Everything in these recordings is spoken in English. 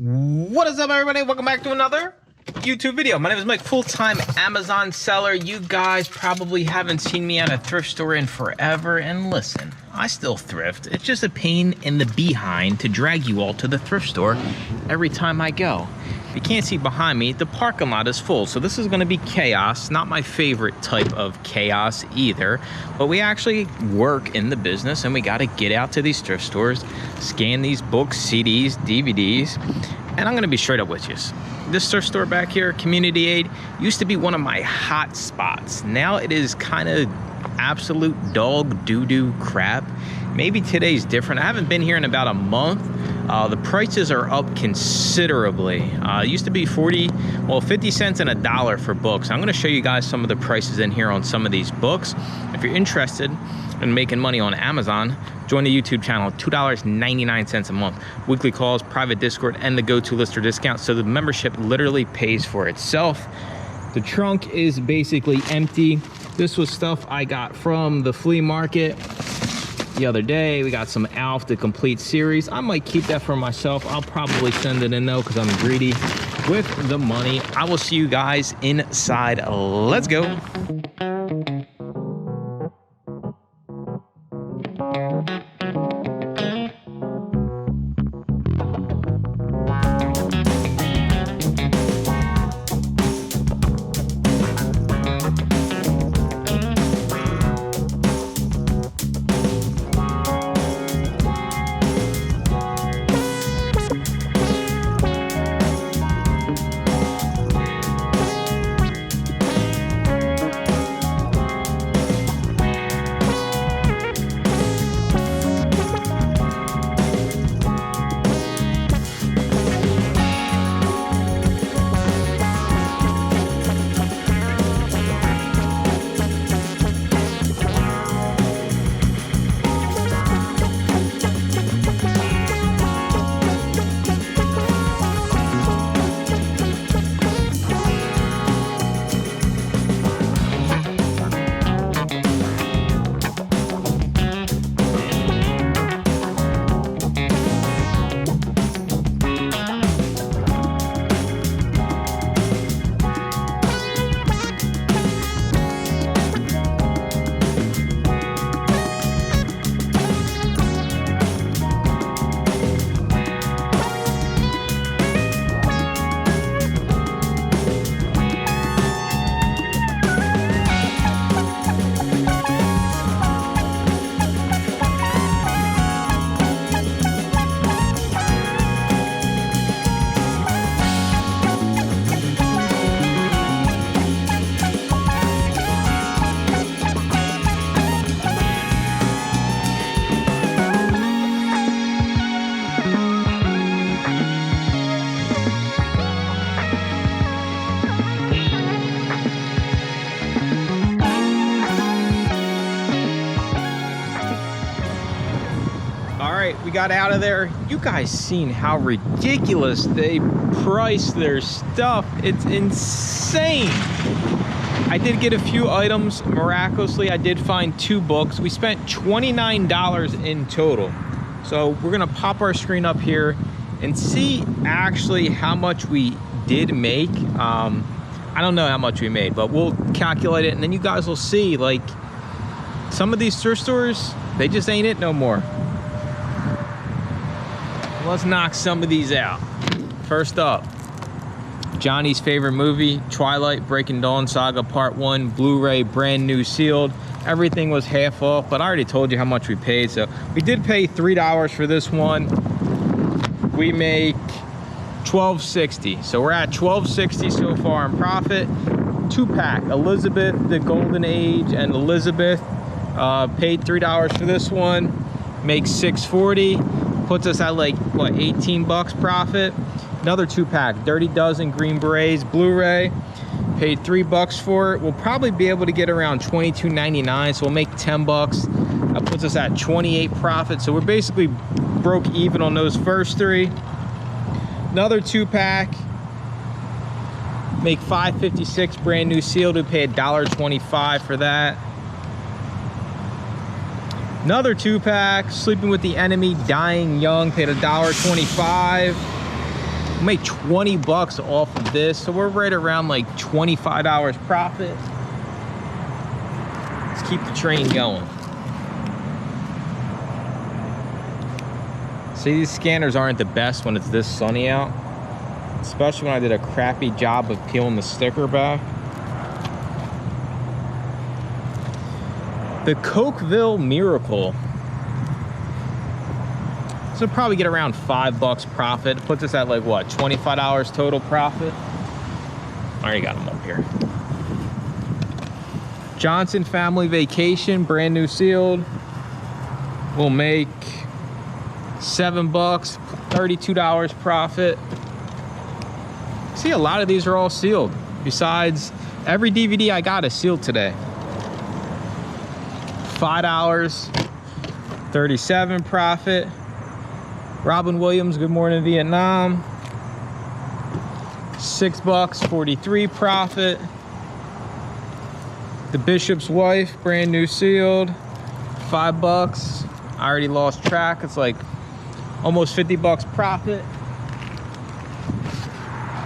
What is up, everybody? Welcome back to another YouTube video. My name is Mike, full-time Amazon seller. You guys probably haven't seen me at a thrift store in forever, and listen, I still thrift. It's just a pain in the behind to drag you all to the thrift store every time I go. If you can't see behind me, the parking lot is full, so this is going to be chaos. Not my favorite type of chaos either, but we actually work in the business and we got to get out to these thrift stores, scan these books, CDs, DVDs, and I'm going to be straight up with you. This thrift store back here, Community Aid, used to be one of my hot spots. Now it is kind of absolute dog doo-doo crap. Maybe today's different. I haven't been here in about a month. The prices are up considerably. It used to be 50 cents and $1 for books. I'm going to show you guys some of the prices in here on some of these books. If you're interested in making money on Amazon, join the YouTube channel, $2.99 a month. Weekly calls, private Discord, and the go-to lister discount. So the membership literally pays for itself. The trunk is basically empty. This was stuff I got from the flea market the other day. We got some Alf, the complete series. I might keep that for myself. I'll probably send it in though, because I'm greedy with the money. I will see you guys inside. Let's go. We got out of there. You guys seen how ridiculous they price their stuff. It's insane. I did get a few items. Miraculously, I did find 2 books. We spent $29 in total. So we're gonna pop our screen up here and see actually how much we did make. I don't know how much we made, but we'll calculate it and then you guys will see, like, some of these thrift stores, they just ain't it no more. Let's knock some of these out. First up, Johnny's favorite movie, Twilight Breaking Dawn Saga Part 1, Blu-ray, brand new sealed. Everything was half off, but I already told you how much we paid. So we did pay $3 for this one. We make $12.60. So we're at $12.60 so far in profit. 2-pack, Elizabeth, the Golden Age, and Elizabeth. Paid $3 for this one. Makes $6.40. Puts us at like, what, 18 bucks profit. Another 2-pack, Dirty Dozen Green Berets Blu-ray. Paid $3 for it. We'll probably be able to get around $22.99, so we'll make 10 bucks. That puts us at 28 profit. So we're basically broke even on those first 3. Another 2-pack, make $5.56, brand new sealed. We pay $1.25 for that. Another 2-pack, Sleeping with the Enemy, Dying Young, paid $1.25. We made 20 bucks off of this, so we're right around like $25 profit. Let's keep the train going. See, these scanners aren't the best when it's this sunny out, especially when I did a crappy job of peeling the sticker back. The Cokeville Miracle. This will probably get around $5 profit. Puts us at like what, $25 total profit? I already got them up here. Johnson Family Vacation, brand new sealed. We'll make $7, $32 profit. See, a lot of these are all sealed. Besides, every DVD I got is sealed today. $5, 37 profit. Robin Williams, Good Morning Vietnam. $6, 43 profit. The Bishop's Wife, brand new sealed. $5. I already lost track. It's like almost $50 profit.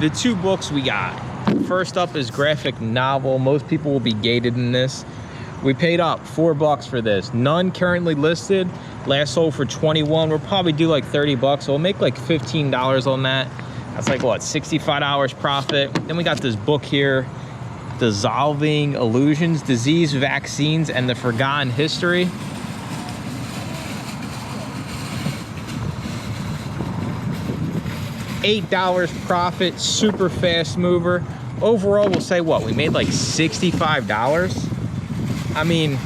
The two books we got. First up is graphic novel. Most people will be gated in this. We paid up $4 for this. None currently listed. Last sold for 21. We'll probably do like 30 bucks. So we'll make like $15 on that. That's like what, $65 profit. Then we got this book here, Dissolving Illusions, Disease, Vaccines, and the Forgotten History. $8 profit, super fast mover. Overall, we'll say what, we made like $65. I mean,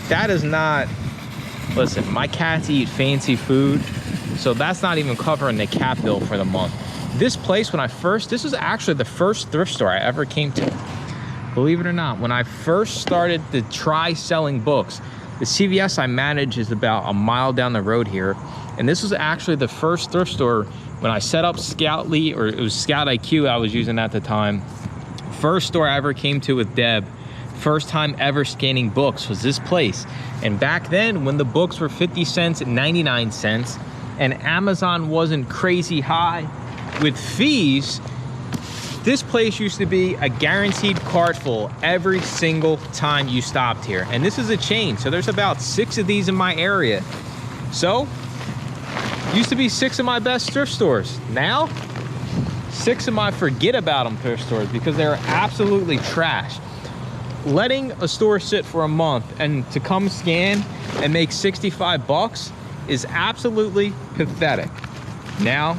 that is not, listen, my cats eat fancy food, so that's not even covering the cat bill for the month. This place, this was actually the first thrift store I ever came to. Believe it or not, when I first started to try selling books, the CVS I manage is about a mile down the road here. And this was actually the first thrift store when I set up Scoutly, or it was Scout IQ I was using at the time. First store I ever came to with Deb. First time ever scanning books was this place. And back then, when the books were 50 cents and 99 cents, and Amazon wasn't crazy high with fees, this place used to be a guaranteed cart full every single time you stopped here. And this is a chain, so there's about 6 of these in my area. So, used to be 6 of my best thrift stores. Now, 6 of my forget about them thrift stores because they're absolutely trash. Letting a store sit for a month and to come scan and make 65 bucks is absolutely pathetic. Now,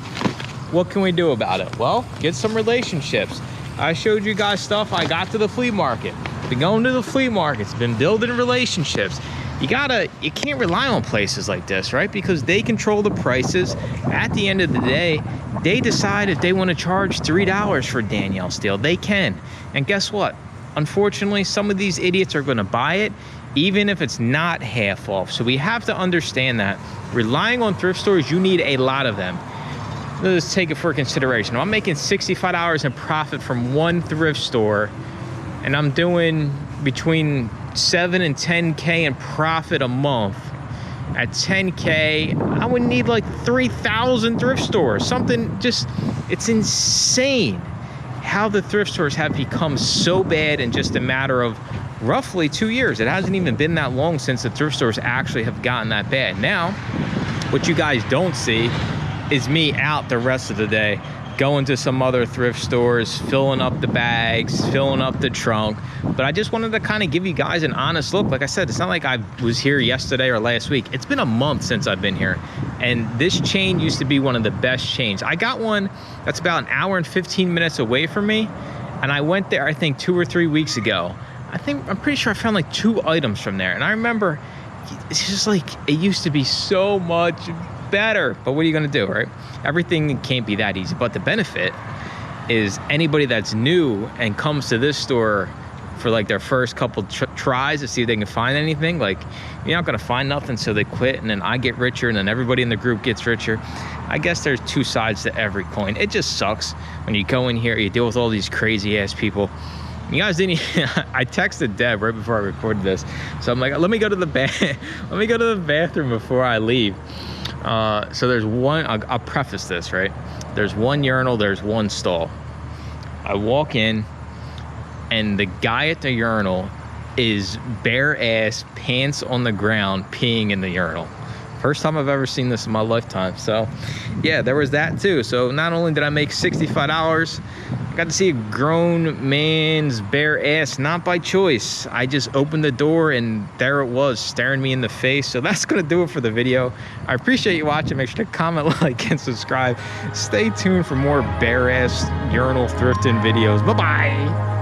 what can we do about it? Well, get some relationships. I showed you guys stuff I got to the flea market. Been going to the flea markets, been building relationships. You can't rely on places like this, right? Because they control the prices. At the end of the day, they decide if they want to charge $3 for Danielle Steele. They can. And guess what? Unfortunately, some of these idiots are going to buy it, even if it's not half off. So we have to understand that. Relying on thrift stores, you need a lot of them. Let's take it for consideration. I'm making $65 in profit from one thrift store, and I'm doing between 7 and 10K in profit a month. At 10K, I would need like 3,000 thrift stores. Something just, it's insane how the thrift stores have become so bad in just a matter of roughly 2 years. It hasn't even been that long since the thrift stores actually have gotten that bad. Now, what you guys don't see is me out the rest of the day, going to some other thrift stores, filling up the bags, filling up the trunk. But I just wanted to kind of give you guys an honest look. Like I said, it's not like I was here yesterday or last week. It's been a month since I've been here. And this chain used to be one of the best chains. I got one that's about an hour and 15 minutes away from me. And I went there, I think 2 or 3 weeks ago. I'm pretty sure I found like 2 items from there. And I remember, it's just like, it used to be so much better. But what are you gonna do, right? Everything can't be that easy. But the benefit is anybody that's new and comes to this store for like their first couple tries to see if they can find anything, like, you're not gonna find nothing, so they quit, and then I get richer, and then everybody in the group gets richer. I guess there's 2 sides to every coin. It just sucks when you go in here, you deal with all these crazy ass people. You guys didn't I texted Deb right before I recorded this, so I'm like, let me go to the bathroom before I leave. So there's one, I'll preface this, right? There's one urinal, there's one stall. I walk in, and the guy at the urinal is bare ass, pants on the ground, peeing in the urinal. First time I've ever seen this in my lifetime. So yeah, there was that too. So not only did I make $65, I got to see a grown man's bare ass, not by choice. I just opened the door and there it was, staring me in the face. So that's gonna do it for the video. I appreciate you watching. Make sure to comment, like, and subscribe. Stay tuned for more bare ass urinal thrifting videos. Bye-bye.